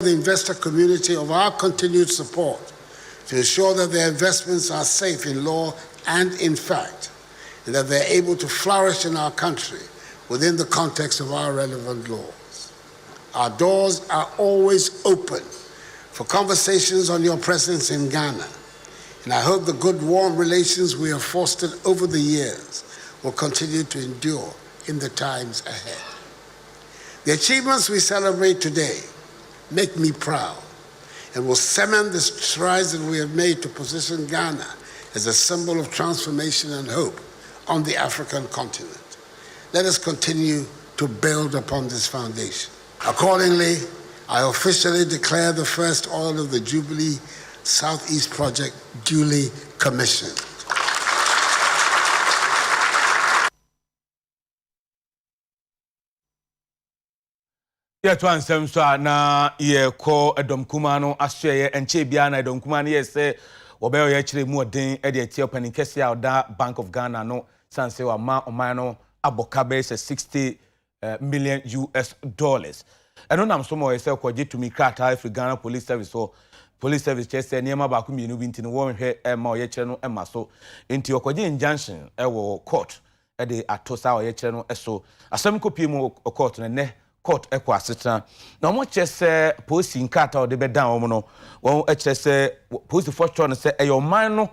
the investor community of our continued support to ensure that their investments are safe in law and in fact, and that they're able to flourish in our country within the context of our relevant laws. Our doors are always open for conversations on your presence in Ghana, and I hope the good, warm relations we have fostered over the years will continue to endure in the times ahead. The achievements we celebrate today make me proud and will cement the strides that we have made to position Ghana as a symbol of transformation and hope on the African continent. Let us continue to build upon this foundation. Accordingly, I officially declare the first oil of the Jubilee Southeast Project duly commissioned. Yet one sem so na ye ko edom kuma no ahye enche bia na edom kuma na ye se obe ye kire mu odin e de tie opening kese a da Bank of Ghana no sanse wa ma oman no aboka be se $60 million. Eno nam so mo ye se ko je to mi krata Afri Ghana Police Service so Police Service che se niema ba ko mienu bi ntini wo hwe e ma o ye kire no e ma so enti okoje injunction e wo court e de atosa o ye kire no e so asem ko pie mu court ne court ekwa asetra na mo chese police nkata o de be dan o no won chese police fortune se eyo man no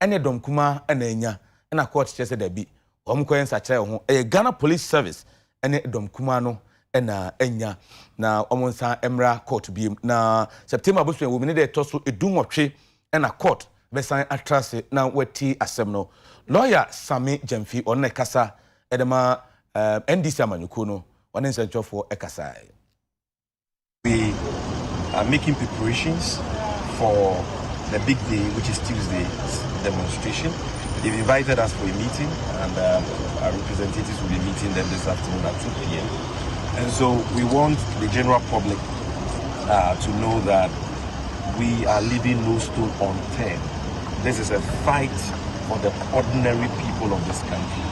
ene dom kuma ena anya na court chese da bi o mo kwensa kire ho Ghana Police Service ene dom kuma no ena anya na o mo nsa emra court bi na September bosu wo mi ne de toso edunwotwe ena court besan atrase na wati asem no lawyer Sami Jamfi on kasa edema NDC amanyuko no. We are making preparations for the big day, which is Tuesday's demonstration. They've invited us for a meeting, and our representatives will be meeting them this afternoon at 2 p.m. And so we want the general public to know that we are leaving no stone unturned. This is a fight for the ordinary people of this country.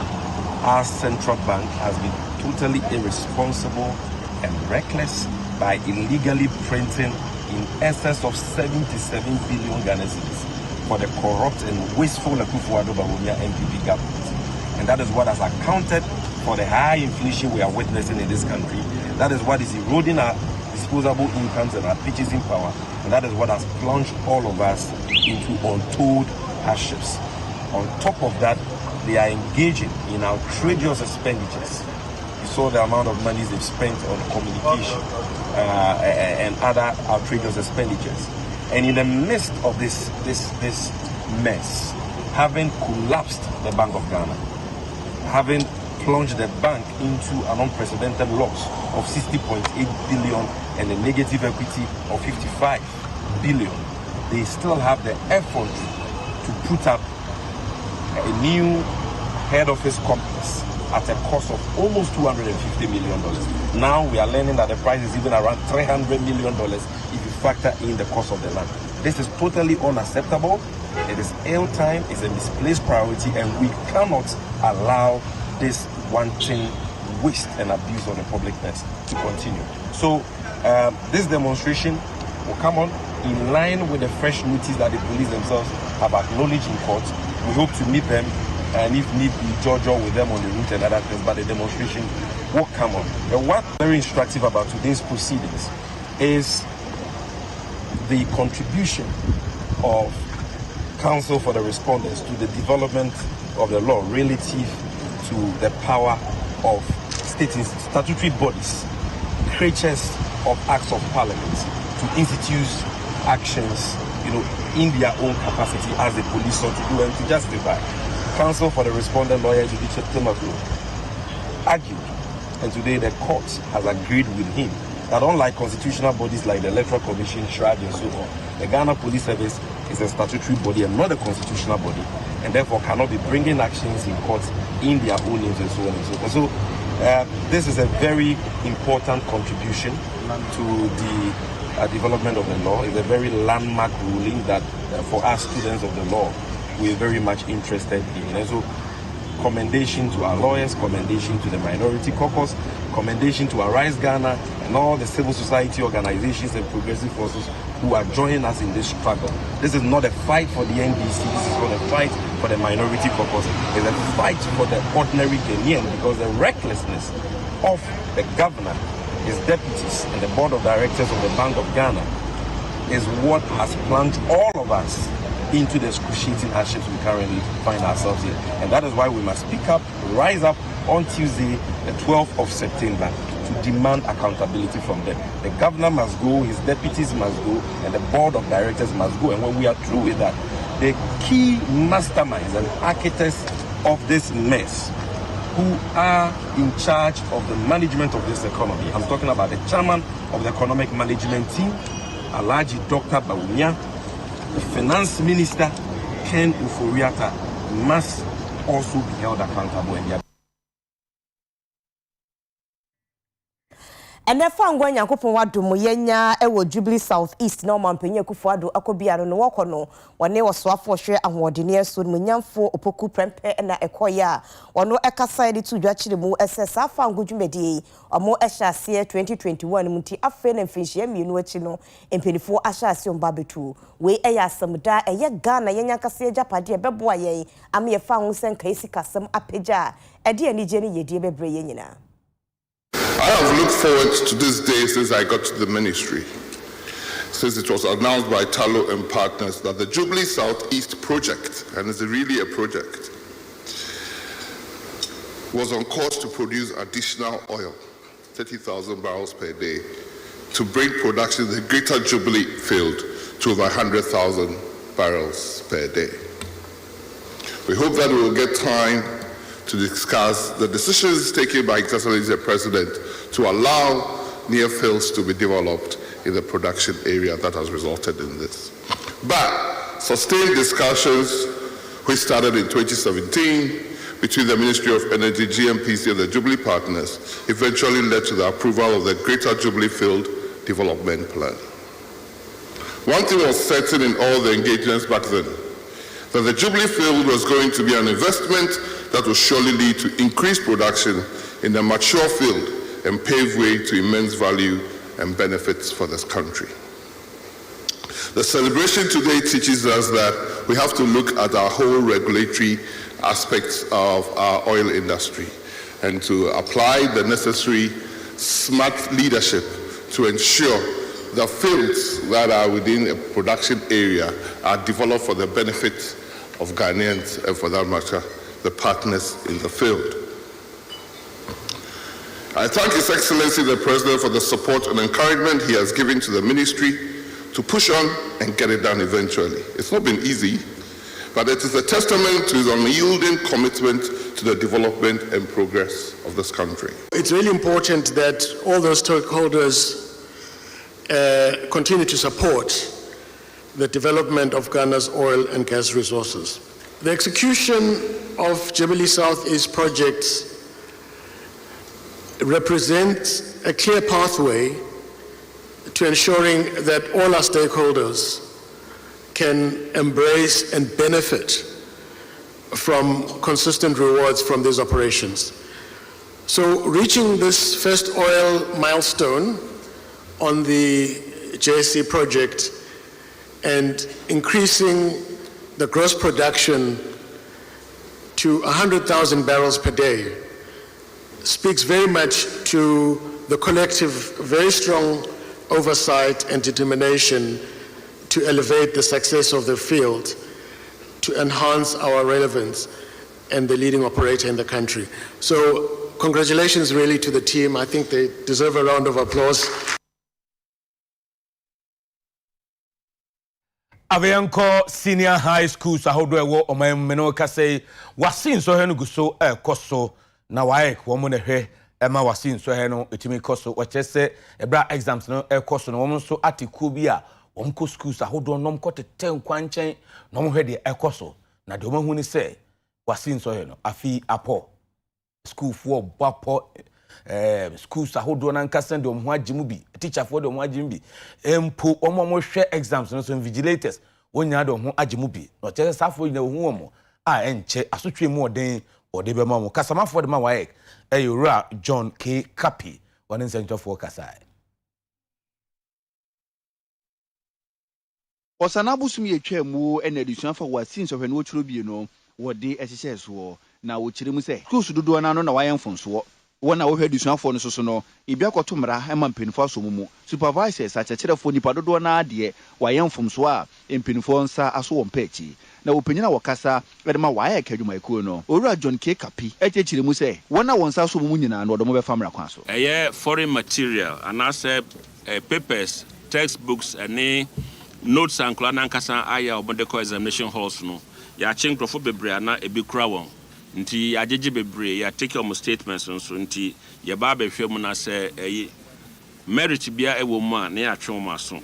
Our central bank has been totally irresponsible and reckless by illegally printing in excess of 77 billion Ghana cedis for the corrupt and wasteful Akufo-Addo Bawumia NPP government. And that is what has accounted for the high inflation we are witnessing in this country. That is what is eroding our disposable incomes and our purchasing power. And that is what has plunged all of us into untold hardships. On top of that, they are engaging in outrageous expenditures. You saw the amount of money they've spent on communication and other outrageous expenditures. And in the midst of this mess, having collapsed the Bank of Ghana, having plunged the bank into an unprecedented loss of 60.8 billion and a negative equity of 55 billion, they still have the effort to put up a new head office complex at a cost of almost $250 million. Now we are learning that the price is even around $300 million if you factor in the cost of the land. This is totally unacceptable. It is ill-time, it's a misplaced priority, and we cannot allow this wanton waste and abuse of the public purse to continue. So this demonstration will come on in line with the fresh notice that the police themselves have acknowledged in court. We hope to meet them and if need be, judge with them on the route and other things, but the demonstration will come on. And what's very instructive about today's proceedings is the contribution of counsel for the respondents to the development of the law relative to the power of state statutory bodies, creatures of acts of parliament, to institute actions, in their own capacity as the police sought to do and to justify. Counsel for the respondent lawyer Jubilee argued, and today the court has agreed with him that unlike constitutional bodies like the Electoral Commission, SHRAG, and so on, the Ghana Police Service is a statutory body and not a constitutional body, and therefore cannot be bringing actions in court in their own names and so on and so forth. So this is a very important contribution to the development of the law. It's a very landmark ruling that for us students of the law, we're very much interested in. And so commendation to our lawyers, commendation to the Minority Caucus, commendation to Arise Ghana and all the civil society organizations and progressive forces who are joining us in this struggle. This is not a fight for the NDC, this is not a fight for the Minority Caucus. It's a fight for the ordinary Ghanaian, because the recklessness of the governor, his deputies and the board of directors of the Bank of Ghana is what has plunged all of us into the excruciating hardships we currently find ourselves in. And that is why we must speak up, rise up on Tuesday, the 12th of September, to demand accountability from them. The governor must go, his deputies must go, and the board of directors must go. And when we are through with that, the key masterminds and architects of this mess, who are in charge of the management of this economy, I'm talking about the chairman of the economic management team, Alhaji Dr. Bawumia, the finance minister, Ken Uforiata, must also be held accountable. And the fangwa nyankopon wado mo yenya ewo Jubilee South East na omampenye kufuado akobia no woko no wone wosoafo hwe ahoodene aso no nyamfo opoku prempe na ekoya wono ekasa edi to dwachire mu ss fangwa dwumedi omo ehyaase 2021 munti afe na mfinhye mienu achi no empenifo ahyaase ombabetu we eya asamda eye Ghana yenya kase japade ebeboa ye ame ye fa ho senka isikasem apagya edi anije ne yedie bebre ye nyina. I have looked forward to this day since I got to the ministry, since it was announced by Tallow and Partners that the Jubilee South East project, and it's really a project, was on course to produce additional oil, 30,000 barrels per day, to bring production in the greater Jubilee field to over 100,000 barrels per day. We hope that we will get time to discuss the decisions taken by His Excellency the President to allow near fields to be developed in the production area that has resulted in this. But sustained discussions, which started in 2017 between the Ministry of Energy, GMPC, and the Jubilee partners, eventually led to the approval of the Greater Jubilee Field Development Plan. One thing was certain in all the engagements back then, that the Jubilee Field was going to be an investment that will surely lead to increased production in the mature field and pave way to immense value and benefits for this country. The celebration today teaches us that we have to look at our whole regulatory aspects of our oil industry and to apply the necessary smart leadership to ensure the fields that are within a production area are developed for the benefit of Ghanaians and, for that matter, the partners in the field. I thank His Excellency the President for the support and encouragement he has given to the ministry to push on and get it done eventually. It's not been easy, but it is a testament to his unyielding commitment to the development and progress of this country. It's really important that all those stakeholders continue to support the development of Ghana's oil and gas resources. The execution of Jubilee South East projects represents a clear pathway to ensuring that all our stakeholders can embrace and benefit from consistent rewards from these operations. So reaching this first oil milestone on the JSC project and increasing the gross production to 100,000 barrels per day speaks very much to the collective, very strong oversight and determination to elevate the success of the field, to enhance our relevance and the leading operator in the country. So congratulations really to the team. I think they deserve a round of applause. Avianko Senior High School sahodo ewo omemeno kase wasin so henu guso koso na wae womo ne hwe ema wasin so henu etimi koso wachese ebra exams no koso no womo so atiku bi a womko school sahodo nom kotete nkwanchen nom hwe de koso na de womo hu ni se wasin so henu afi apo school for bapo schools ahodo na nkasa de omho agimu bi teacher for de omho agimu bi empo omo hwe exams no so invigilators wonya de omho agimu bi no chese safo nyina ohu omo a enche asotwe mu oden or de bema mo kasama for de ma wae Ura John K. Kapi one in center for Kasai. Osanabu sumi etwa mu ena edusuafo wa since of no churo bi no wo de ehyehyɛ so na wo kyerɛ mu sɛ schools dodo na no na wayɛ mfonso wona wo hwɛ edusuafo no so no ebi akɔto mmara ema mpenifo aso mu supervisors akyerɛkyerɛfo nipa dodo na ade wayɛ mfonso a mpenifo nsa aso wɔ mpachi na opanyina wɔkasa ɛde ma wayɛ kadwuma ekuo no owura John K. Kapi ɛkyerɛkyerɛ mu sɛ wona wɔn nsa so mu nyinaa no ɔdɔm bɛfa mmara kwan so ɛyɛ foreign material and asɛ papers textbooks and notes and Klanankasa aya obodeko examination halls no ya chenkrofo bebre na ebi kura won nti ajeje bebre ya take your statements so nti ye ba behwe mu na se merit bia ewo mu a na ya twe mu aso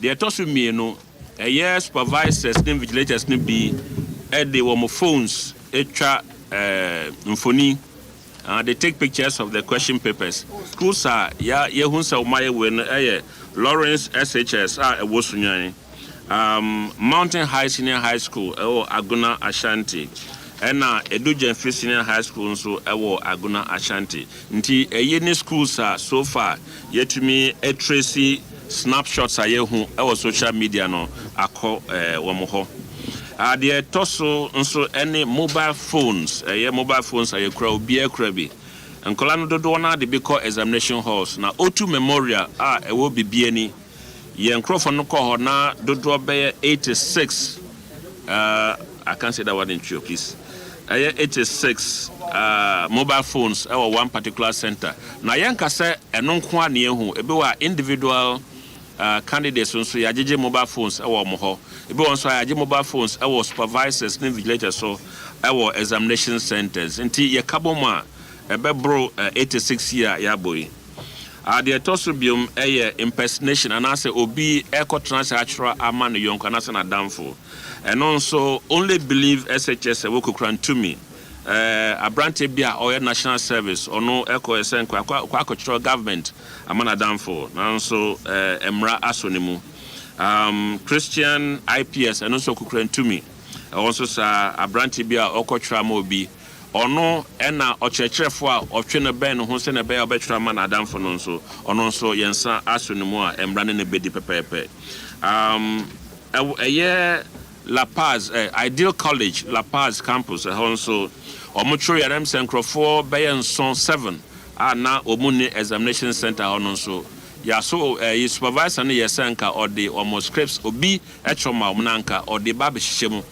de etoso mienu supervisors and vigilators ni bi de wo phones etwa mfoni they take pictures of the question papers schools are ya hu sa o maye we no Lawrence SHS Wosunyan, Mountain High Senior High School, Aguna Ashanti, and Edugen Free Senior High School, so Aguna Ashanti. Nti any schools are so far yet to me a tracy snapshots are who our social media no ako wamoho. The toso also any mobile phones, mobile phones are a crowd be a crabby. And Colano Dodona, the big examination halls. Now, O2 Memorial, it will be BNE. Yen Crawford no call na Dodo Bay 86. I can't say that one in true, please. 86 mobile phones at one particular center. Now, Yanka say, and non qua near who, a individual candidates, so Yaji mobile phones, our moho. If you want to mobile phones, our supervisors, vigilators, so our examination centers. Until Yakaboma. Bro 86 year ya boy. The tosubium impersonation and I say obi echo transactional aman yonk and asana damfo. And also only believe SHS wokukran to me. A brante bia or national service or no echo esen kwa government amana damfo. And also emra asonimu. Christian IPS and also kukran to me. Also sa a brante bia okotra mobi. Ono ena ochechefo a otwe ne ben ho se ne be obetwra ma na adamfo no nso ono nso yensa aso ne mu a emra ne bedi pepepe La Paz Ideal College La Paz campus also omotro yaram senkrofo be nson 7 na omuni examination center ono nso ya so supervisor ne yesenka or the almost scripts obi etroma omnanka or the babe hihemu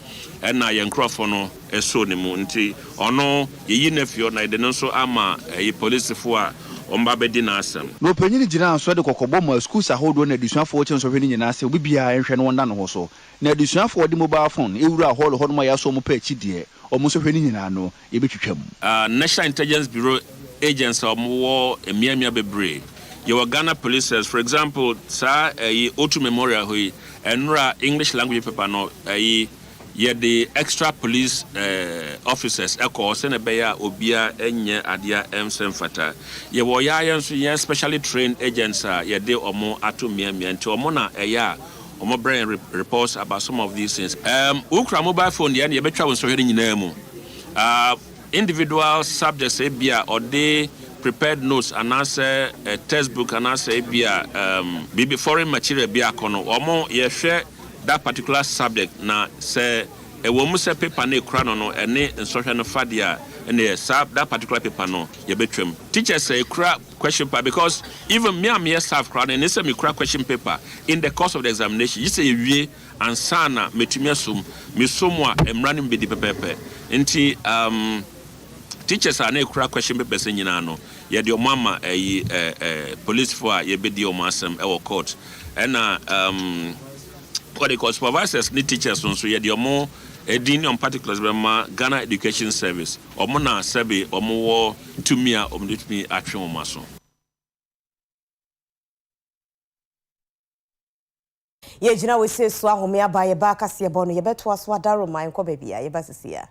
ena yenkrofo no eso ne mu nti ono yeyi nafio na de no so ama police fo a omba bedi na asem no panyini gina so de kokobo ma schools ahodo na edusuafo chen so hwe ni nyina se obi bia enhwe no wonda no ho so na edusuafo de mobile phone ewura holo ho no ma yaso mo pa chi de omo so hwe ni nyina no e betwetwam National Intelligence Bureau agents omo emiamia bebre your Ghana police for example sa O2 Memorial hui enra English language paper no the extra police officers eko se ne beya obia enye adia emsemfata ye wo ya yenso ye specially trained agents ye de omo atomia nti omo na eya omo brain reports about some of these things ukra mobile phone ye betwa won so hwere nyina mu individual subjects ebia or they prepared notes and answer a textbook and answer ebia bibi foreign material bia kono omo ye hwe that particular subject na say a woman say paper na ekura no ene instruction no fadia and that particular paper no ye betwem teachers say ekura question paper because even me am here staff crowd and say me ekura question paper in the course of the examination you say wie ansana metumi asum me somwa emra no be di pepepe nti teachers are na ekura question papers nyina no ye de omama police for ye be di omasem e wo court and what they call supervisors ni teachers so ye de omo edin on particulars be ma Ghana Education Service omo na sebe omo wo tumi a omo tumi atwe omo so ye jina we se so ahome aba ye ba kase ye bo no ye beto aso adaro man ko bebia ye ba sisia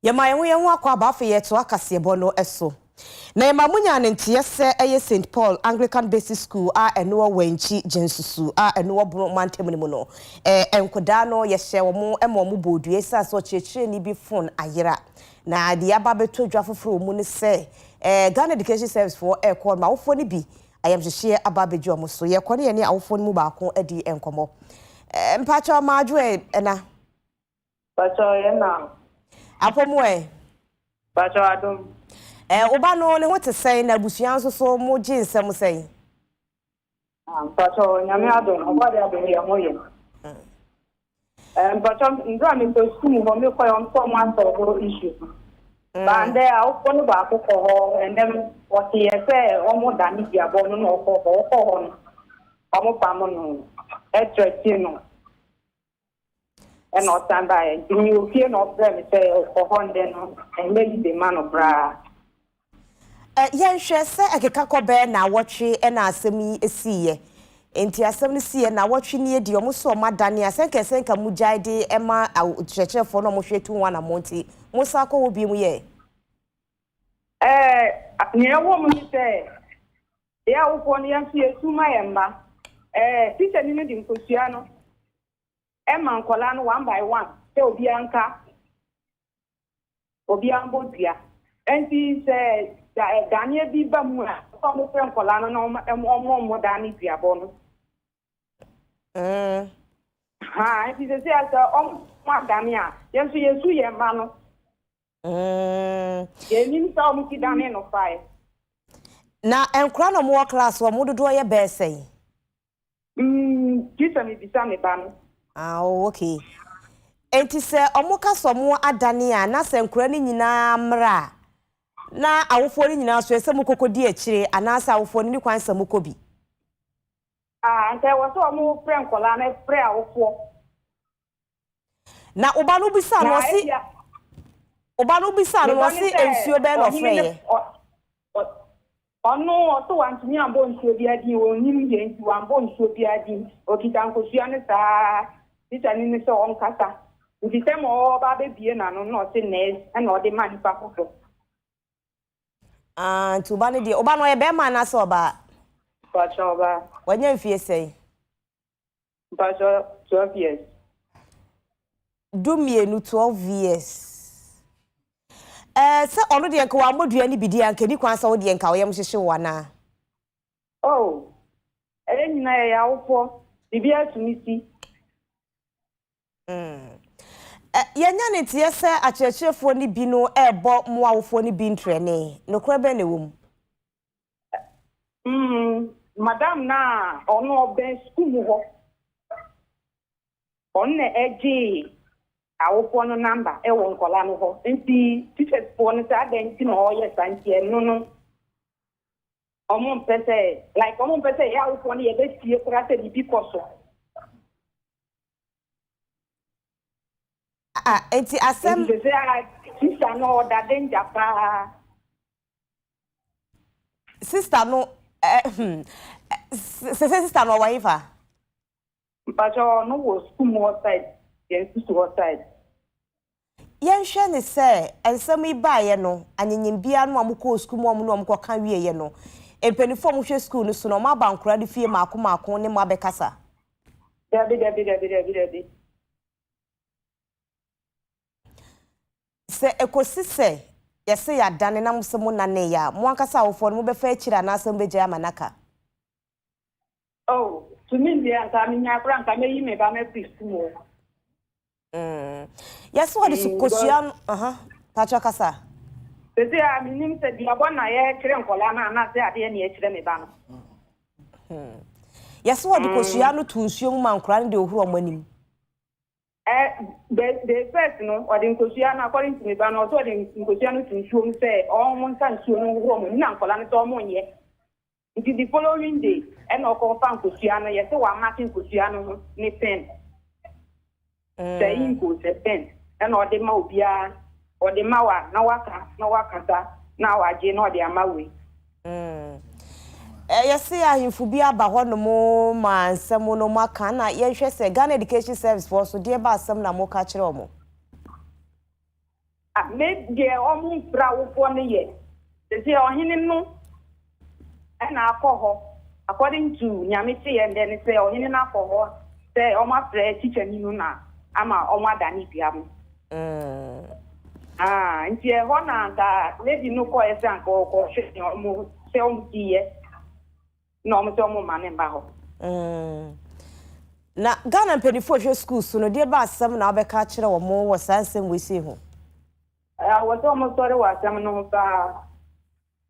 Yema yenwo akwa abafe yeto akasebo no eso. Na yema munya ntie se eye St Paul Anglican Basic School a eno wanchi jensusu a eno bro mantem mu no. Enkoda no ye hye wo mo emo mo bodue sa so chechire ni bi phone ayera. Na de aba beto dwa foforo mu ne se Ghana Education Service for call ma wofo ni bi ayam hye aba bejo mo so ye kone ye ne awofo ni mu ba ko adi enkomo. Mpacho maadwe na. Pacho ye na. Apomwe Pacho adum. Oba no ne hote sei na busuan so mo gi nsem sei. Pacho nyame adum, oba de adum ye moye. Pacho ndra mi to school ho me koyo nso mo aso issue. Bande a ukonu ba akoko ho and then what ye say omo dani bia bo no no ko no. Omo pa mo no. No. And not stand by it. You fear not them say for Honda and maybe the man of bra. Yen hwe se akeka kobe na wotwe na asemi esiye. Enti asem siye na wotwe ne edi omo so madane asenka mujaide ema chechefo no mo hwetu wana monti. Musa ko obi mu ye. Ne wo mu ni se ya wo ko ne yansu esuma yemba. Teacher ni di nkosua no. Emma nkola no one by one. Se obi anka. Obi ambodua. Enti se Daniel bi ba mu a ko fe nkola no na omo Daniel biabo no. Enti se asa omo Daniel a yesu ye ma no. Ye nim sa omo ki Daniel no fai. Na enkra no mo class wo mo dodo ye be sei. Kisa mi bisa me ba no. Okay. Enti se omuka so mo adane a na se nkura ni nyina mra na awofo ni nyina so ese mukokodi akire anasa awofo ni kwan se mukobi. Nte wo so mo friend kola na frɛ awofo. Na oba no bisa no si oba no bisa no si ensuo be no frɛ ye. Ono to wantumi ambo nsuo bi adi onim ye nti ambo nsuo bi adi okita nkosua ne saa tita ni ne so onkasa nti tem o ba be bie na no no se nurse na o de man pa foto nti oba ne de oba no ye be man na so oba pacho oba wanya mfie sei pacho 12 years dumienu 12 years. Se ono de nka wa modua ni bidi anka ni kwan sa wo de nka wo yam hyehye wana. Nyina ya awofo bibi atumisi. Yenya ne tie se akyerɛkyerɛfo ni bi no ebo mo awofo ni bi ntrene. No kora be ne wom. Madam na ono oben school mu ho. Onne eji awofo no number ewo nkola no ho nti teachers for no sa den ti no yes anti no omon pese like omon pese ya awofo no ye be tie kura se bibi koso enti asem se sister no da danger pa sister no sister no wife pacho no was school more side yes to side. Yenhwe ne se ensem ibaye no anyenyimbia no amukọ school mu no amukọ kan wieye no empenifo mu hwe school no so no ma bankura de fie maako ne mo abekasa Debi. Se ekosi se yese ya dane na musemu na ne ya mo ankasa awofo no mo befa akira na asem beje amanaka. To me the anta mi nya kra nka me yi me ba me school. Yes, what is Kosian? Pacha Kasa. They say, I mean, said the Abona, Colana, and I say, I didn't hear me ban. Yes, what Kosiano to assume man crying the who are winning. The first, or the Kosiana, according to me, ban also the Kosiano to assume, say, all one can show no woman, Nan Colana Tomon yet. It is the following day, and no confirm Kosiana, yes, so I'm matching Kosiano, ne pen. Saying goes a pen, and or the Maubia, or the Mawa, no waka, now I did not the Amawi. Yes, I am Fubia Bahono mo man, some no makana, yes, Ghana Education Service for so dear by some Namo Cacheromo. maybe almost proud for me yet. The dear no and alcohol, according to Yamiti, and then say, or in alcohol, say, oh, my friend, teacher, you know, I'm a my Danny Piam. And here, one and maybe no quiet uncle or shitting almost 70 years. No, I'm man in Baho. Na Ghana penifo hwe school so no de ba asem na obeka kire wo mo wo sansem we see ho was almost sorry was some no ba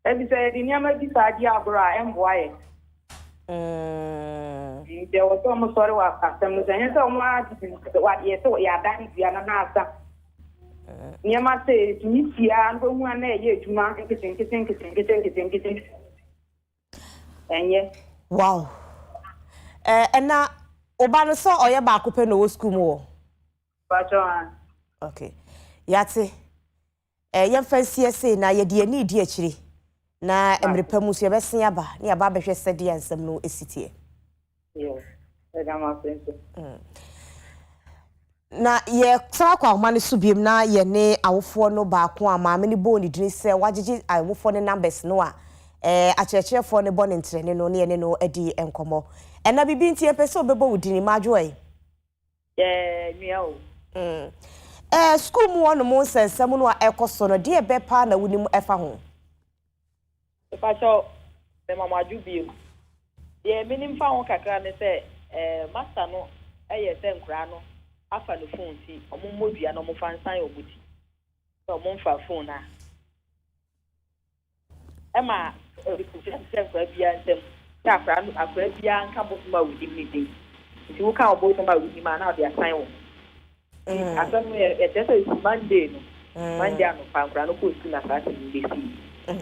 e say the nyama di sa di abra emboaye there was almost sorry was some no say so ma what ye so ya dan bia na asa nyama say tia ndo hu na ye adwuma kitin enye wow na Obano so oye ba kope no school mo. Pacho. Okay. Yate. Yem fancy say na ye de ni di akiri. Na emrepa mu so ye besen aba, na ya ba behwe sede ansem no esitie. Yes. Edama sense. Na ye tra kwa homa ne subiem na ye ne awofo no ba ko ama me ne bo ni dini se wagege awofo ne numbers no a achechefo ne bo ne ntrene no ne ye ne no adi enkomo. Ena bibi nti epese obebo wudini madwoe miao school mu wonu mo nsensem no a ekoso no de ebe pa na wunim efa ho Pacho me mama Jubilee de minim fa ho kakra ne se master no eye se nkura no afa no phone ti omommodua no mo fa nsan obuti so mo fa phone na ema se nkura bia nsem akra bia nka botuma wudi meeting nti wo ka obotuma wudi ma na de assign wo asem e tese Monday no Monday no pa nkra no ko school na class ni dey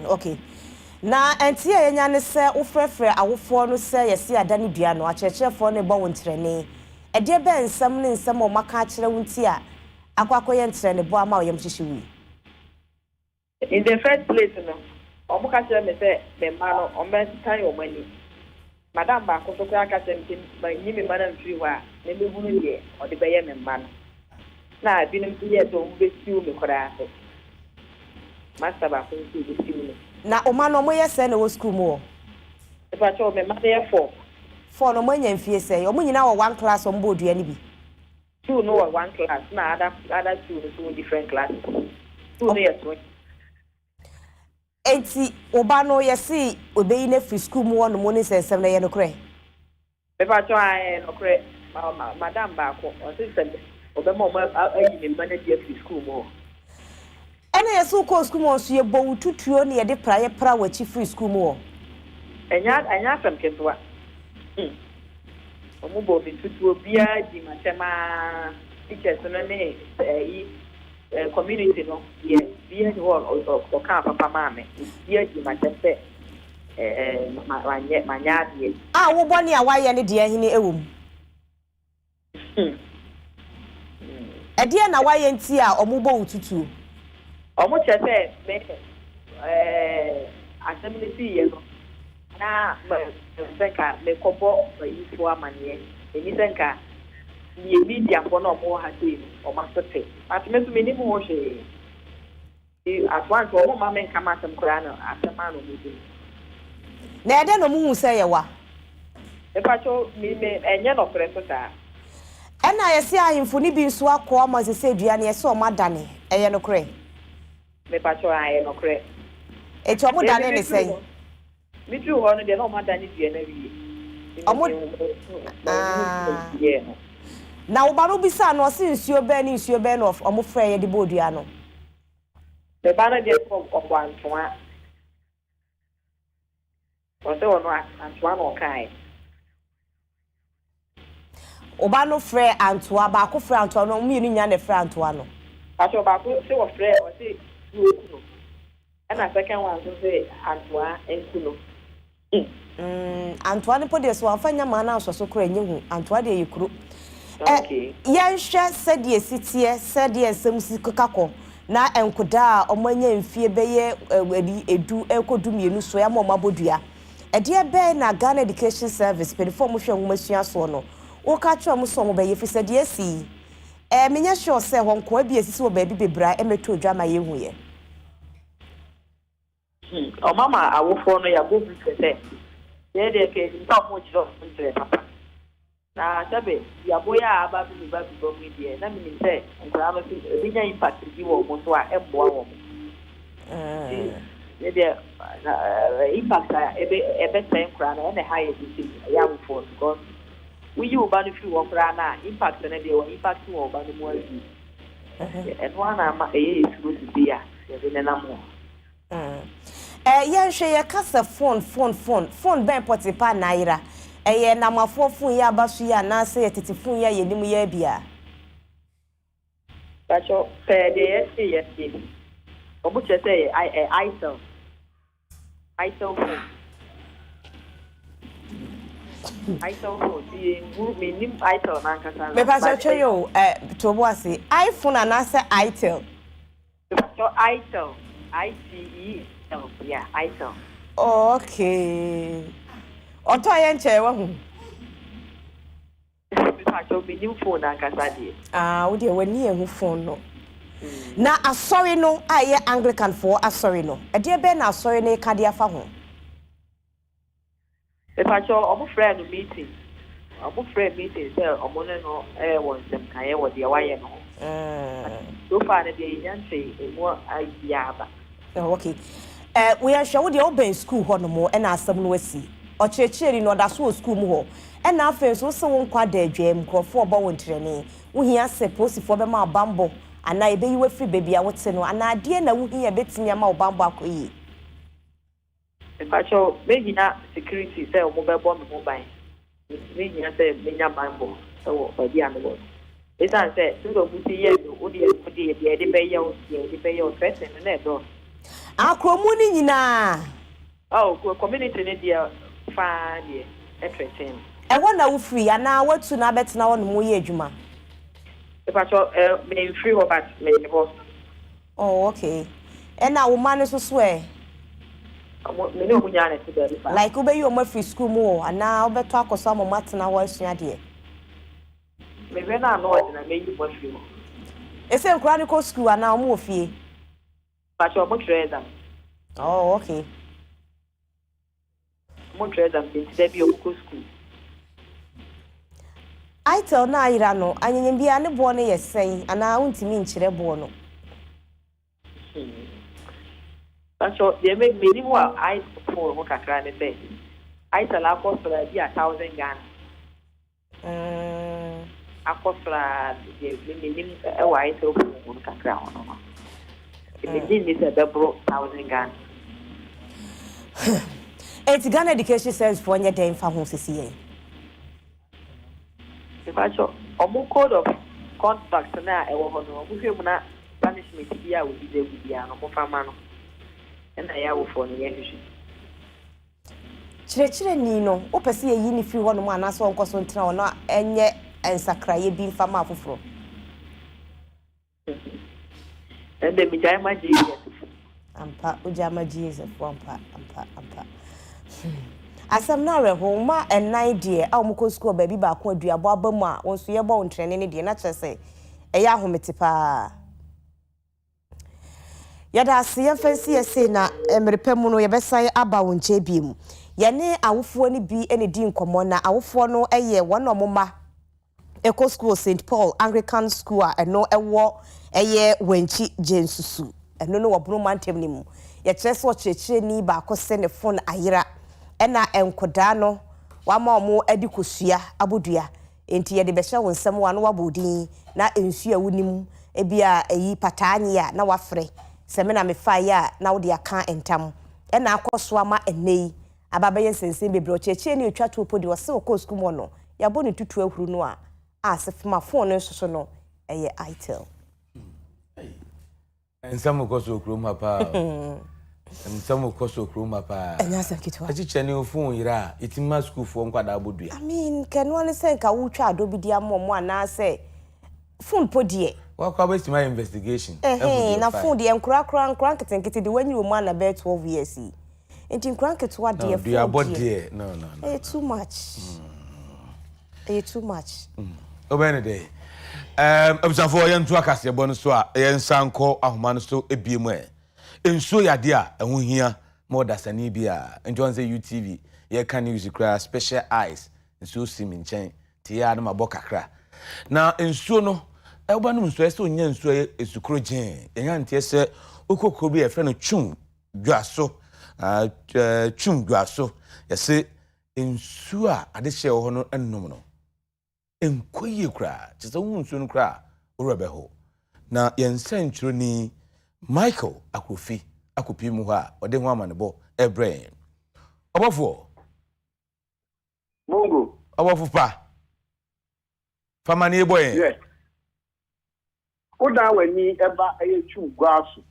okay na entie yenya ne se wo frefre awofo no se yesi adane dua no achechefo ne bo wontrene e de be nsem ne nsem o maka kire wonti a akwakoye ntrene bo ama oyem hihyi wi in the first place no omo ka kire me se me ma no o me tan o mani Madam ba ko so kwa ka semtin ba nyimi mana mfiri wa na me hunu ye o de beye me mma no na bi nim ye to mbe siu me kora so master ba ko siu be siu no na o ma no mo ye se na wo school mo e ba cho me ma ye 4 no mo nya mfie se o mo nyina wo one class o mbo dua ni bi 2 no one class na other 2 no different classes 2 no yes enti oba no yesi obeyi na free school mu wono mo ni sensem na ye no kre be ba cho ai no kre madam ba ko o se se obe mo ayi ni ma na di free school mo ena yesu ko school mo so ye bo tutuo ne ye de praye pra wachi free school mo enya fam ketwa o mo bo bi tutuo bia di matema teachers no ne community no ye bia ni o ka papa mame bia di matempe manya die wo boni a waye ne de hini ewum na waye nti a omubo ututu omo chese me assembly ye no na senka me kobo yifo amanye eni senka ni media for no mo ha ti o ma sote atmesu me ni mo hwe at once o mo ma men kama sem kura no asema no mo di na ede no mu se ye wa e pa cho me enye no preso ta ena yesi ahimfo ni bi nso akọ ma se sedua ne yesi o ma dane eye no kre me pa cho aye no kre e ti o mo dane ne sen mi tu ho no de no ma dane dua na wi o mo na wo baro bisa no se nsuo be ni nsuo be no o mo frɛ ye de bodua no the banner de ko okwantoa o se wono antoa no kai oba no frɛ antoa ba ko frɛ antoa no mi ni nya ne frɛ antoa no aso ba ko se wo frɛ o se no ana second one so say antoa enkuno antoa ne pode so afanya ma na so kora nyehu antoa de yekuro okay yenhwe sede sitie sede ensem sikakọ na enkoda omanya mfie beye edu ekodumienu so ya ma omabodua ede be na Ghana Education Service perform hwe nwomasua so no wo ka twa mo so mo beye fi sede asi menya sure say won ko abi esisi wo baabi bebra emeto dwama ye hu ye o mama awofo no ya bobu kete ye de ke nta mo chiro ntre papa na sabe ya boya aba bi bo mi de na mi say nkra no bi nya impact bi wo mo so a emboa wo ye de impact ebe say nkra na na high education ya awofo because we you ba no fi wo nkra na impact na de wo impact wo ba no mo azi and one am e supposed to be ya ye na mo yen hwe ye kasa phone ben potipa naira ye namafo phone ya basu ya na se tete phone ya yenim ya bia bacho pe de yes obu che say itel phone di mi nim itel na nkasa me pa che yo to bo ase iPhone na se itel bacho itel ITE yeah, itel. Okay. Oto yen che wa hu. Bacho bi nim phone na nkasa di. Wo de wani ehu phone no. Na asori no aye Anglican for asori no. E de be na asori no ka de afa ho. Bacho omo friend meeting. Omo friend meeting say omo no won sem kan ye wo de wa ye no. So far na de yan say emo idea ba. Oh, okay. We are sure the open school ho no mo e na asem no asi. O checheri no da so school mu ho. E na afen so se won kwa da adwam krofo obo won trene. Wo hia se posifo be ma bambo ana ebe yiwe free baby a wote no ana ade na wo hia betimi ma bambo akoyi. Bacho be na security say omo be bo me mobile. Me hia say me nya bambo so odi ame. Esa say so go buti ye no odi de be ye o threaten na do. Akromu ni nyina. Oh, community ni dia fa dia threaten. E wona wo free ana watu na betina won mo ye adwuma. E pacho me free ho but me bo. Oh, okay. E na wo man so so e. Me no munya na ti there. Like wo be you mo free school mo ana wo beto akoso mo matena wo asua de. Me be na no na me you mo free mo. Ese nkura ni ko school ana mo ofie. Pacho mo treasure. Oh, okay. Mo treasure bin ti be o ko school. I tell na ira no anyem bia ne bo no yesen ana untimi nkyere bo no. Pacho de me ni mo I phone mo kakra ne say. I tell akosra bi 1,000 Ghana. Akosra de me ni e wa I tell mo kakra hono. It is a double 1,000 Ghana. It's Ghana Education Service for your day for home CCA. If I show a code of conduct now, I will not punishment here will be there with the animal farmer. And I will for the energy. Chile Nino, opesi a yini free one man as one cosson town, not and yet and sacray being farmer for. And the Mijama Jesus. Ampa, Ujama Jesus, ampa. Asam na reho ma enai de a omko school baby ba ko aduabo abamu a won so ye bo ntrene ne de na kyerese eya ahomete pa yada ase fancy ese na emrepam no ye besan aba won che biem ye ne awofo ne bi ene di nkomo na awofo no eye won omoma Eco School St. Paul Anglican School eno ewo eye wanchi jensusu eno no wobro mantem ni mu ye kyerese o kyerekye ni ba ko se ne phone ayira ena enkoda no wama omo adi kosua abodua enti ye de behye won nsem wa no wabodin na ensua wunim ebia eyi patanye ya na wafre semena mefa ya na wo de aka entam ena akoso ama enei ababaye nsensen bebre ocheche ne etwa to podi wose Eco School mo no ya bo ne tutu ahuru no a asefma phone so no eye itel ensam ko so krom papa ensam ko so krom papa enya sakitwa achiche ne phone yira itima school fo nkwada abodua I mean kenwa ne senka wutwa adobidi ammo ana se phone podie wakwa be my investigation na phone de enkura nketenkete de wanyi wo mu na be 12 years enti nkura nketwa de phone you body no too much too much obene dey Abusafo yentu akase bo no so a yensanko ahoma no so ebiem ensuo yade a eho hia more dasani bia enjoy say UTV ye can use kra special eyes ensuo sim nchen tie ya na mabọ kakra na ensuo no eba no nsuo ese onya nsuo esukro gen enya ntie se okokro bi efe no twum dwaso twum dwaso yese ensuo a ade hye ho no ennom no enkoye kra tse hu nsuo no kra orobeho na yensenchuro ni Michael Akofi akopi mu ha ode ho amanebo ebrain obofo Mungu obofo pa famani boy yes oda wani eba eyechu gwaso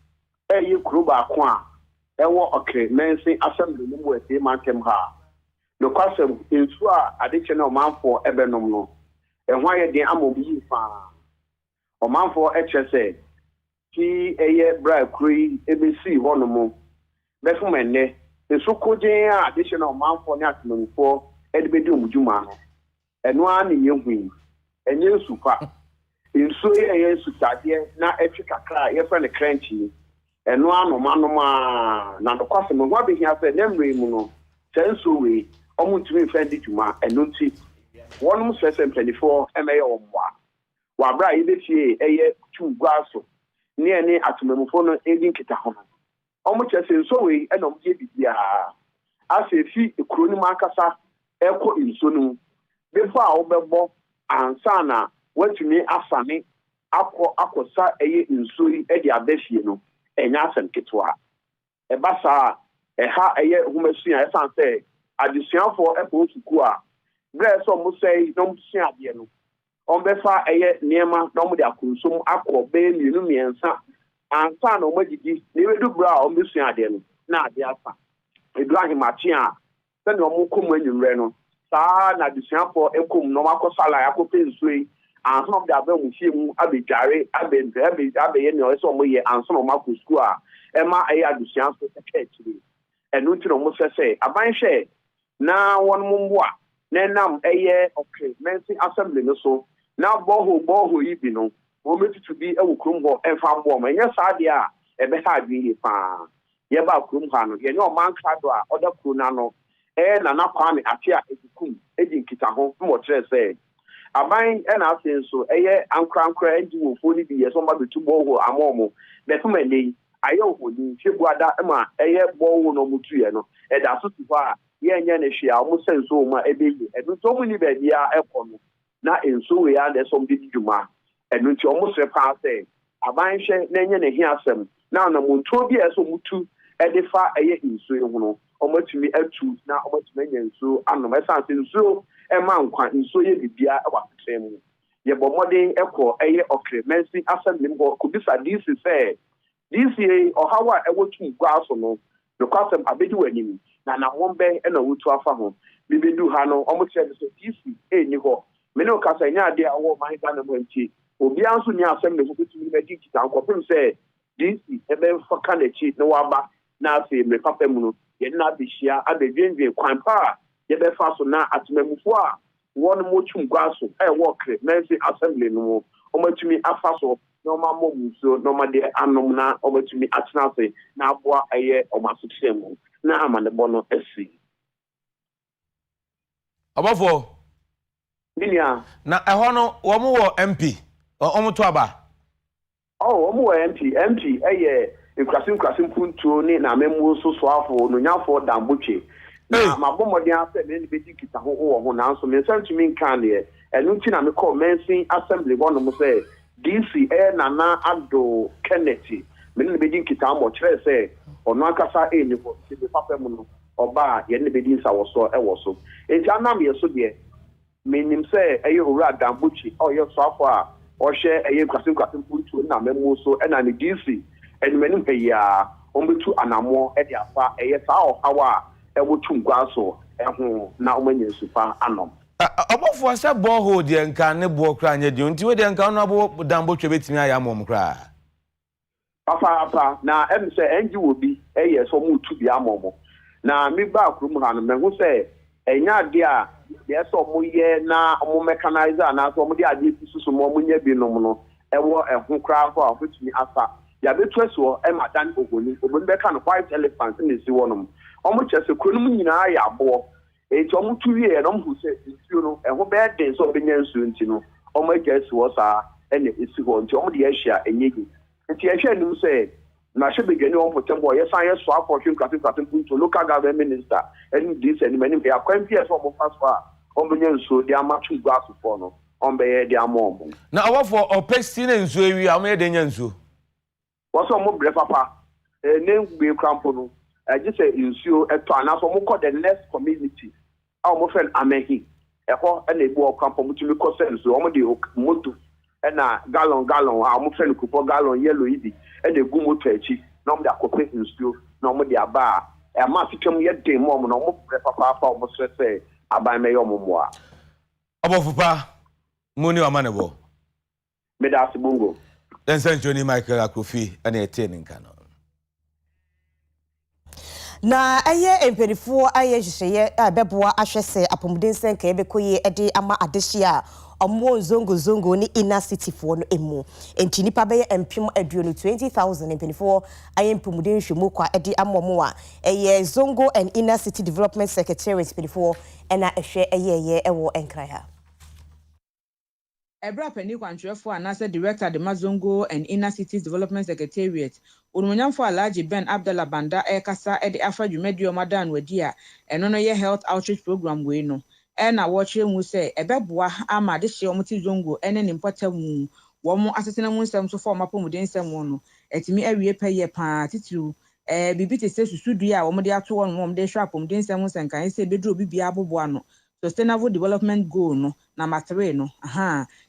eye kuro ba ko a ewo okay mensin assembly no mu ete mantem ha no kwasem ensu a adeche na omanfo ebenom no ehwa ye den amobi fa omanfo echese ti eye bra kuri ebesi honomo befumenne ensu kojen a adeche na omanfo ne atmenfo edibedi omujuma no eno ani yehu enye nsupa ensu eye nsutade na etwe kakra ye fa ne crunchy eno anomanoma na ndokwase mo gwa behia fe nemre mu no senso we omutumi fendi juma eno nti wonum sese 24 emaye omwa wa bra yebefie eye tugwaso ne ene atumemufo no edin kita ho omuche senso we enom je bibia asefi ekroni makasa eko enso no before a obebo ansana watumi asane akosa eye enso yi edi abefie no enya asem ketwa ebasa eha eye humasuya esanse adisuafo epo suku a bre so mo sei no msua ade no onbefa eye niema no mo de akunsom akọ be mienu miensa ansa na omagidi ne wedu bra omsua ade no na ade asa edu ahimati a se ne omokom anwumre no saa na adisuafo ekom no makosala yakope nsui ansa of the abem fiemu abedware abe ne oso mo ye ansa no makosuku a ema eye adisuafo seketiri enu ti no mo sese abanhwe na won mumboa na nam eye okay mensi assembly no so na boho yi bi no wo metutu bi ewo krum ho emfa mbo ma nya saade a ebe ha adwi pa ye ba krum ha no ye nya o man krado a oda kru na no na kwame ate a edukum edi nkita ho mo kire se aban na asenso eye ankrankra edi wo fo ni bi ye so ma betu boho amomo betuma nei aye ohodi hwebuada ma eye boho no mutu ye no da so ti fa ye nya ne hwe a mo senso ma ebeyi edu to mu ni ba bia ekono na enso we ya de som di djuma enu nti omo sre pa se aban hwe na nya ne hi asem na na monto bi eso mutu de fa eye enso ye hono omo tumi atu na omo tumi nya enso anom esan se enso e ma nkwa enso ye bibia e wa trem ye bomoden ekọ eye okre mensi assembly mbo kubisa this say this year or how I wotu gwaso no because abedi wani na wombe na wotu afa ho bibedu ha no omo kire so this ni ho me no kasa nya ade awo man ga na mwanchi obi anso ni assembly ko bitumi be di kita nkopim say this ebe faka na chi no waba na afi me papa mu no ye na bihia abedwenwe kwan pa ye be fa so na atmemufo a won mo twum gwaso wo kre mensi assembly no omatumi afa so no ma momuso no ma de anom na omatumi atena se na aboa eye omasotemu na amane bono esi obofo ninia na eho no wo mo wo MP o to aba wo mo wo MP eye nkrasim puntuo ni na memu so afo no nyafo dambotwe na mabomodin afa me ni bedi kita ho na nso me santumi nkan de enu nti na me call mensin assembly one mo say DC na ado Kennedy me ni bedi kita mo kire say ono akasa ni ko ti papa mu no oba ye ni bedi nsa wo so enti anam ye so de me nim say eye owura dambuchi o ye so afọ a o hye eye kwasim puntu na memu so na ni DC enu menim pe ya o metu anamo e de afa eye sa o hawa ewo tungwaso eho na omanye supa anom obofo se boho de nka ne bo kra anya di nti we de nka no abo dambo twe betimi aya mom kra papa na em se enji wobi eye so mu tu bi amomo na mi ba krum ha no me hu se enya de a de so mo ye na mo mechanizer na so mo de ade susu mo nya binom no ewo eho kra ko afutumi asa ya betu eso e madan ogoni obon be kan white elephant na si wonom omo chese kronum nyina ya abo enti omo tuwie no mo se nsuo no eho be den so obenya nsuo nti no omo agesi wo sa ene esi ho nti omo de ahia enyegi nti ahia nim se na she begani on potembo yes an yes so afortune kratin to local government minister and this and many be akwanpie so omo fasfa ombenya nsuo de amatu gwaso for no ombe de amom na awofo opesi na nsuo ewi am de nya nsuo waso omo bre papa ne gbe krampo no je say nsuo eto anaso omo call the next community omo friend amehi eho na ebu okrampo mutumi ko sense omo de moto na gallon omo friend kupo gallon yellow idi and the gumo techi, no me akope nsuo, no me de aba. E ma fitwam ye den mo no mo papa mo say aban me yo mo moa. Obofupa muni amanebo. Me da sibungo. Den Johnny Michael Akofi ana etie nka no. Na aye empedifo aye hyehyeye abeboa ahwese apomuden ka ebekoye ede ama adehia omo zongo ni inner city fo no emu enti nipa be empem aduonu 20,000 empedifo aye empomuden hwemu kwa ede amomo a eye zongo and inner city development secretariat empedifo na ehwe eye ewo enkraya. Ebra Penny Kwantrefo anase Director the Mazongo and Inner Cities Development Secretariat. Unumunyamfo Alhaji Ben Abdallah Banda ekasa ede afa dwumedio madan wadi a eno no ye health outreach program we no. Na woche mu se ebeboa ama de hye omti zongo ene ne mpatamu wo mo asetena mu nsem so for mapomuden nsem wo no. Etimi awie peye pa titiru bibi te se susudua a wo mo de ato wo no mo de hwa apomuden nsem nsenkan se bedro bibia aboboa no. Sustainable development goal no number 3 no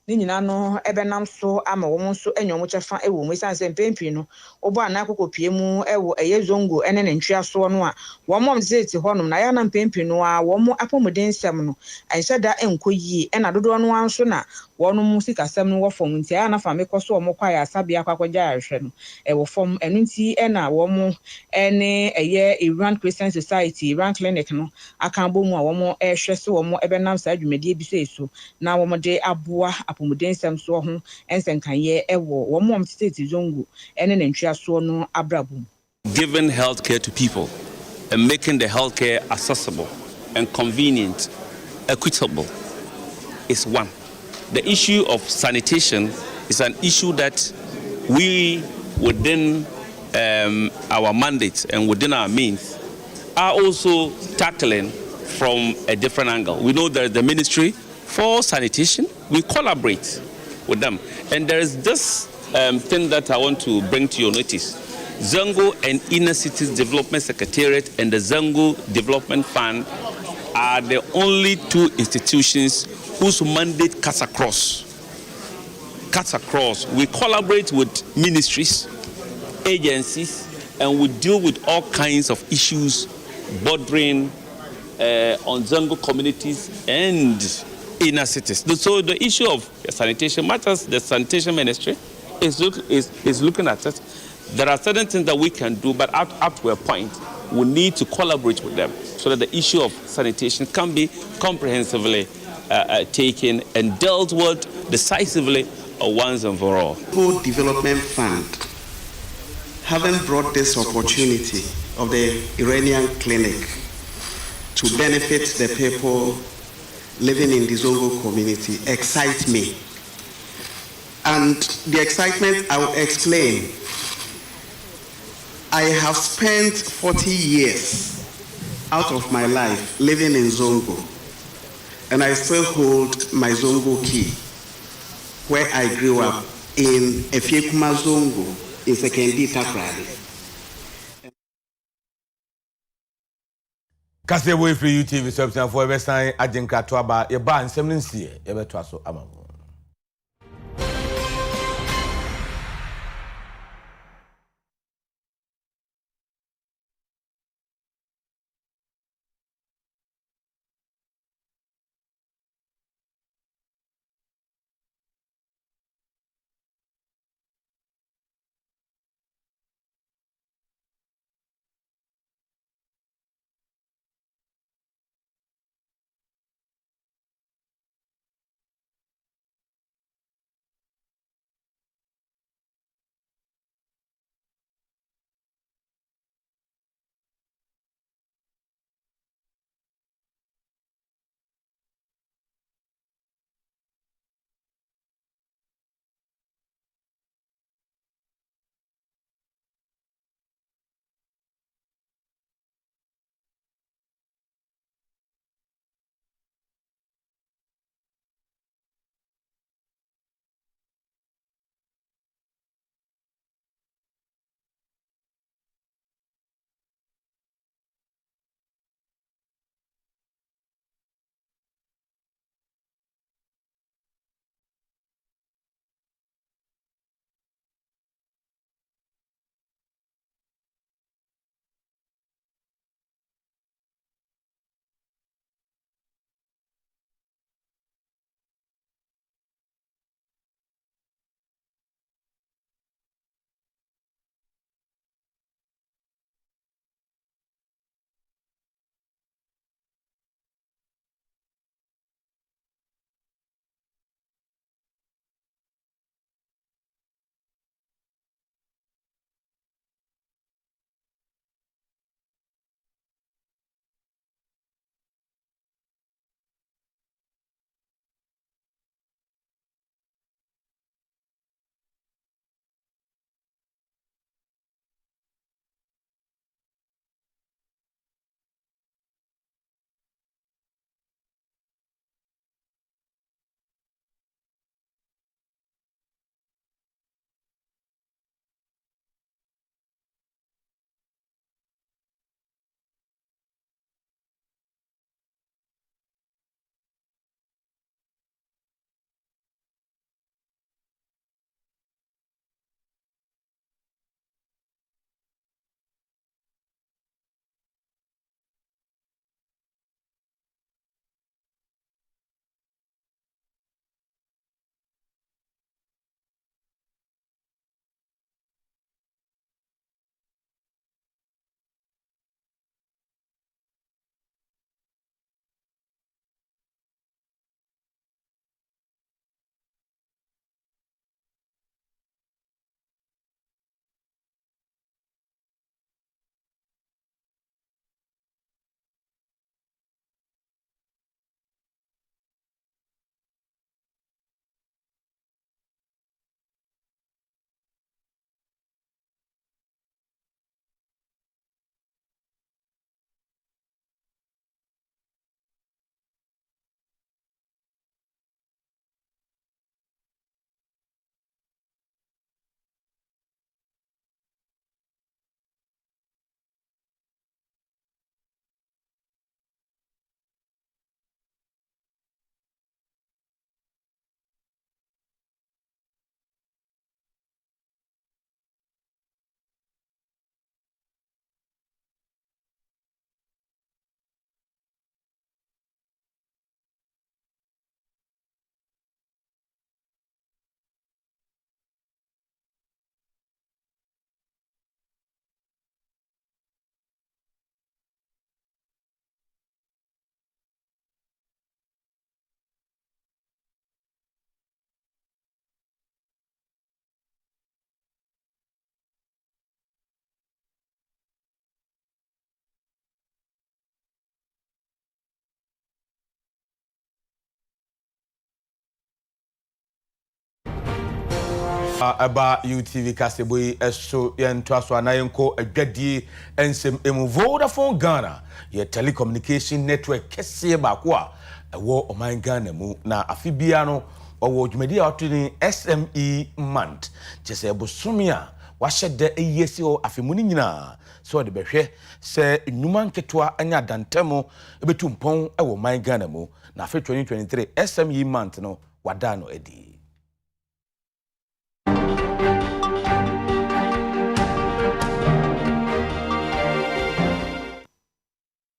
ni nyina no ebenam so ama wo so enyomo chefa ewo mu sanse mpempi no obo anakoko pie mu ewo zongo ene ne ntwea so no a wo mom zeti honom na ya na mpempi no a wo mo apomuden nsem no anhyeda enkoyie ena dodo no anso na wo no mu sikasem no wo fom nti ya na fa mekoso wo kwa ya sabia kwakwaja ahwe no ewo fom enu nti ena wo mo ene Iran Christian Society Iran Clinic no akambo mu a wo mo ehwe so wo mo ebenam sa adwumedie bi so na wo mo de aboa apomuden nsem so ho ensenkaye ewo wo mo state zongo ene ne ntwea so no abrabum. Giving healthcare to people and making the healthcare accessible and convenient, equitable is one. The issue of sanitation is an issue that we within our mandate and within our means are also tackling from a different angle. We know there is the Ministry for Sanitation. We collaborate with them. And there is this thing that I want to bring to your notice. Zango and Inner Cities Development Secretariat and the Zango Development Fund are the only two institutions whose mandate cuts across. We collaborate with ministries, agencies, and we deal with all kinds of issues bordering on Zango communities and inner cities. So the issue of sanitation matters. The sanitation ministry is looking at it. There are certain things that we can do, but up to a point, we need to collaborate with them so that the issue of sanitation can be comprehensively taken and dealt with decisively once and for all. Whole Development Fund, having brought this opportunity of the Iranian clinic to benefit the people living in the Zongo community, excites me. And the excitement I will explain. I have spent 40 years out of my life living in Zongo, and I still hold my Zongo key, where I grew up in Efiekuma Zongo in Sekendi Takrali. Kase boy free UTV subscribe for ever sign ajenka to aba ye ba nsem nsie ye beto aso ama. Aba UTV Kaseboy eso yentwaso anayenko adwadie ensem emu Vodafone Ghana ye telecommunication network kese ba ko a ewo oman Ghana mu na afibia no owo dwumadi a otini SME month chese ebosomi a wahyede eyesi o afemuni nyina so de behwe se nnuma nketwa anya dantemo ebetumpon ewo man Ghana mu na afi 2023 SME month no wada no edi.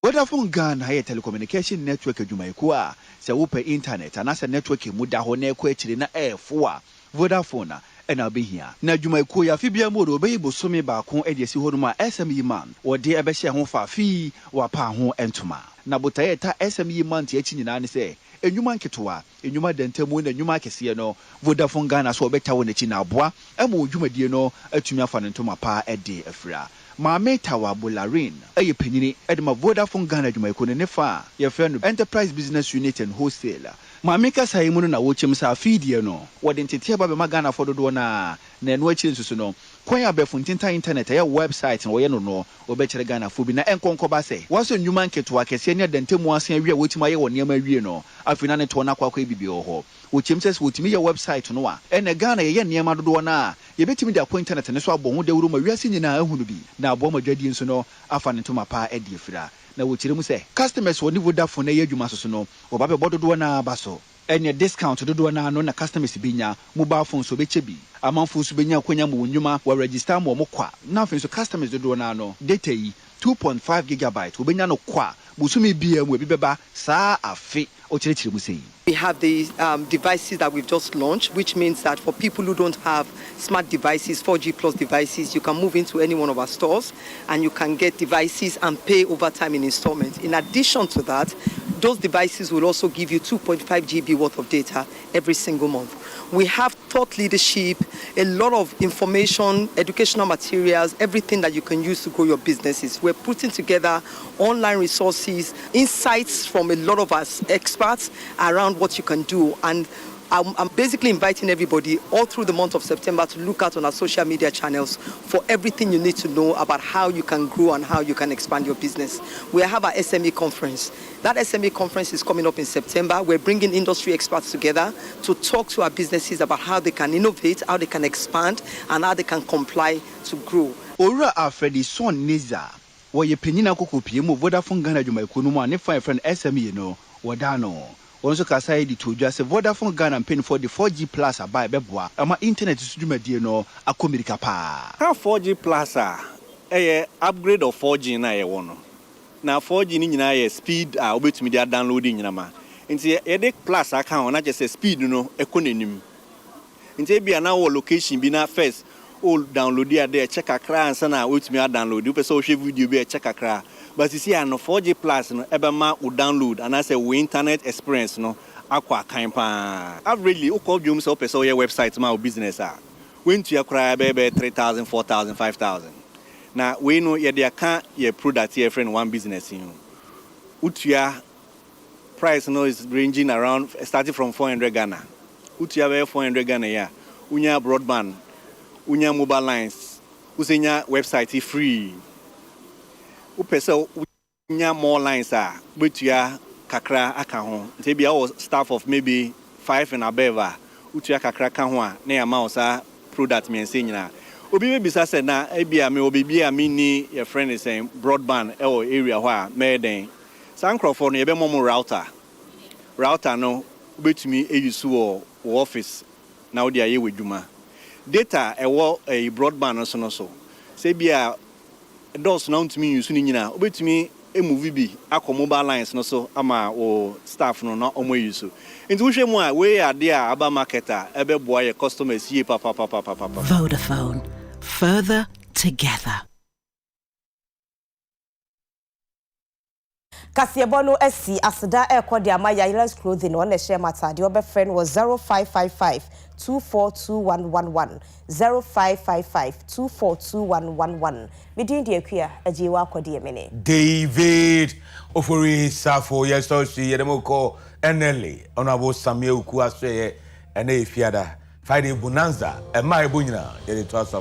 Vodafone Ghana haye telecommunication network adwumayeko a se wo pe internet anase network mu da ho na ekọ akire na efo a Vodafone na obehia na adwumayeko ya fibia mo do obeyi bosome ba kon ediesi honum a SME man wode ebehye ho fa fi wapa ho entoma na botaye ta SME man ti achi nyina ne se enwuma nketoa enwuma dentemu na enwuma kese no Vodafone Ghana so obeta wo na chi na aboa ema odwumadie no atumi afa ne ntoma pa ede afira Maame Tawa Bolarin eye penyini edema Vodafone Ghana adwumayeko ne fa ye friend Enterprise Business Unit and Wholesale Maame kasa yi mu na wo chim sa feedie no wode ntete ba be magana fododo na eno achi nsusu no kwan abefo ntinta internet ya website no ye no obekere Ghana fo bi na enkonkoba se waso nnwuma nketo akese ne dentemu asen awie wotima ye woni ama awie no afina ne to na kwakwa bibi ho wochim se wotimi ye website no a ene Ghana ye niema dodo na ye betimi de akọ internet ne so abọ ho dawuru ma wiase nyina ahunu bi na abọ ma dwadi nso no afa ne ntoma pa edi afira na wochire mu se customers woni Vodafone ye adwuma so no obabe bododo na baso enya discount dodo na no na customers binya mobile phone so bechebi amanfo so benya kwanya mu nnwuma wa register mo mokwa na afin so customers dodo na no data yi 2.5 gigabyte obenya no kwa busumi bia mu ebibeba saa afi ochirechire mu sei. We have the devices that we've just launched, which means that for people who don't have smart devices, 4G plus devices, you can move into any one of our stores and you can get devices and pay over time in installments. In addition to that, those devices will also give you 2.5 GB worth of data every single month. We have thought leadership, a lot of information, educational materials, everything that you can use to grow your businesses. We're putting together online resources, insights from a lot of us experts around what you can do. And I'm basically inviting everybody all through the month of September to look out on our social media channels for everything you need to know about how you can grow and how you can expand your business. We have our SME conference. That SME conference is coming up in September. We're bringing industry experts together to talk to our businesses about how they can innovate, how they can expand, and how they can comply to grow. Ora Alfredi Son Niza, where you penina koko piemu Vodafone Ghana adwumayeko no ma ne fa friend SME no wadano. Onso kasai di to just Vodafone Ghana paying for the 4G plus abai beboa ama internet dwumadie no akomirika pa. How 4G plus upgrade of 4G na ye wono. Na 4G ni nyina ye speed obetumi dia downloading nyina ma. Nti ye de plus aka na just speed no ekonenim. Nti bia na wo location bi na first all download there check akra ansa na obetumi download. You person hwe video bi check akra. But you see, no 4G plus no ebema will download and I say we internet experience no akwa kan pa. Averagely, o call you so person your website ma business when to acquire be 3,000, 4,000, 5,000. Now we know ye dey can your product here friend one business you. Utia price no is ranging around starting from 400 Ghana. Utia be 400 Ghana ya. Unya broadband, unya mobile lines, usenya website free. Upesa unya more lines but ya kakra aka ho nte bia o staff of maybe 5 and above utua kakra ka ho a na ya ma osa product me nse nyina obi me bisa se na bia me obi bia me ni your friend is saying broadband e area ho a me den sankrofo no ye be mom router no betumi e use wo office na wo dia ye wedwuma data e wo a broadband no so se bia those now to me use nyina obetumi move bi akọ mobile lines no so ama o staff no na omo use nti wo hwe mu a we ade a aba marketer ebe boa your customers ye papa. Vodafone, further together. Kasiebono esi asida ekodi amaya Yellows Clothing on the share matter. The other friend was 0555 242111 0555 242111. Midin di ekia ajiwa akodi emene. David Ofori Safo yeso si yedemoko NLA onabo Samuel Kuaswe ene fiada Friday bonanza, and my bunyina, yet it was